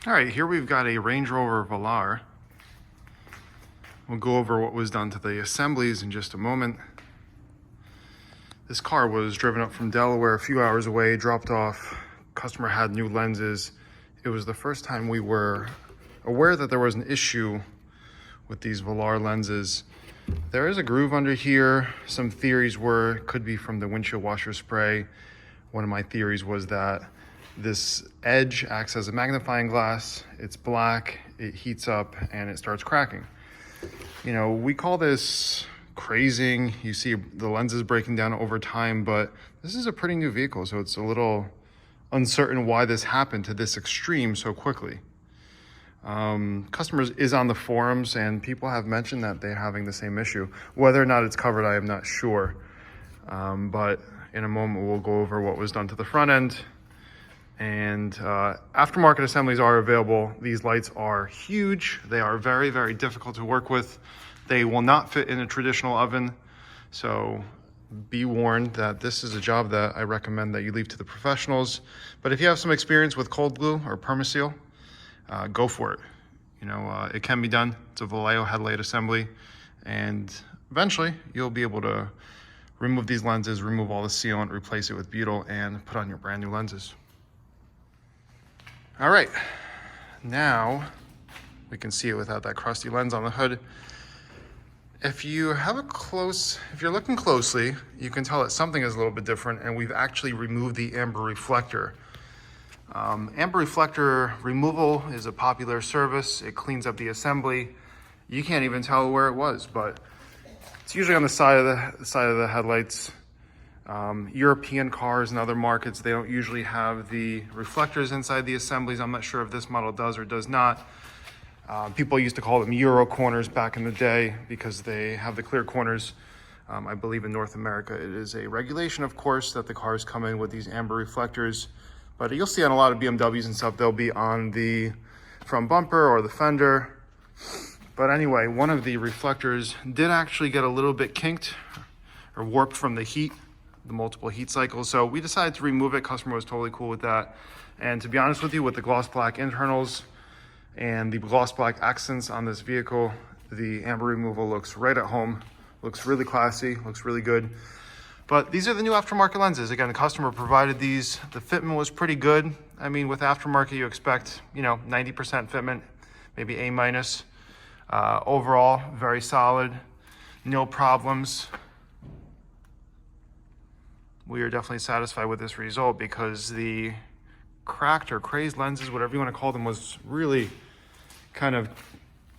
All right, here we've got a Range Rover Velar. We'll go over what was done to the assemblies in just a moment. This car was driven up from Delaware a few hours away, dropped off. Customer had new lenses. It was the first time we were aware that there was an issue with these Velar lenses. There is a groove under here. Some theories were it could be from the windshield washer spray. One of my theories was that this edge acts as a magnifying glass. It's black, it heats up, and it starts cracking. You know, we call this crazing. You see the lenses breaking down over time, but this is a pretty new vehicle, so it's a little uncertain why this happened to this extreme so quickly. Customers is on the forums, and people have mentioned that they're having the same issue. Whether or not it's covered, I am not sure. But in a moment, we'll go over what was done to the front end. And aftermarket assemblies are available. These lights are huge. They are very, very difficult to work with. They will not fit in a traditional oven. So be warned that this is a job that I recommend that you leave to the professionals. But if you have some experience with cold glue or permaseal, go for it. You know, it can be done. It's a Velar headlight assembly. And eventually you'll be able to remove these lenses, remove all the sealant, replace it with butyl, and put on your brand new lenses. All right, now we can see it without that crusty lens on the hood. If you're looking closely, you can tell that something is a little bit different, and we've actually removed the amber reflector. Amber reflector removal is a popular service. It cleans up the assembly. You can't even tell where it was, but it's usually on the side of the headlights. European cars and other markets, they don't usually have the reflectors inside the assemblies. I'm not sure if this model does or does not. People used to call them Euro corners back in the day because they have the clear corners. I believe in North America, it is a regulation, of course, that the cars come in with these amber reflectors. But you'll see on a lot of BMWs and stuff, they'll be on the front bumper or the fender. But anyway, one of the reflectors did actually get a little bit kinked or warped from the heat, the multiple heat cycles. So we decided to remove it. Customer was totally cool with that. And to be honest with you, with the gloss black internals and the gloss black accents on this vehicle, the amber removal looks right at home, looks really classy, looks really good. But these are the new aftermarket lenses. Again, the customer provided these. The fitment was pretty good. I mean, with aftermarket, you expect, 90% fitment, maybe A-. Overall, very solid, no problems. We are definitely satisfied with this result because the cracked or crazed lenses, whatever you want to call them, was really kind of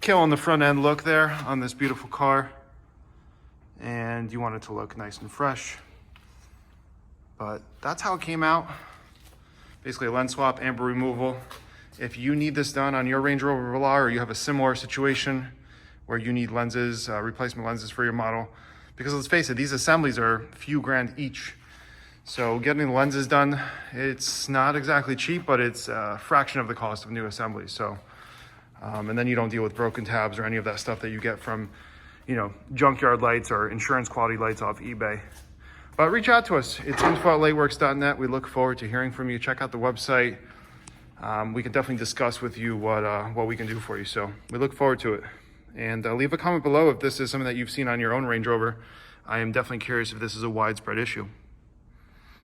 killing the front end look there on this beautiful car. And you want it to look nice and fresh. But that's how it came out. Basically a lens swap, amber removal. If you need this done on your Range Rover Velar, or you have a similar situation where you need lenses, replacement lenses for your model, because let's face it, these assemblies are a few grand each. So getting the lenses done, it's not exactly cheap, but it's a fraction of the cost of new assemblies. So, and then you don't deal with broken tabs or any of that stuff that you get from, junkyard lights or insurance quality lights off eBay. But reach out to us. It's info@lightwerkz.net. We look forward to hearing from you. Check out the website. We can definitely discuss with you what we can do for you. So we look forward to it. And leave a comment below if this is something that you've seen on your own Range Rover. I am definitely curious if this is a widespread issue.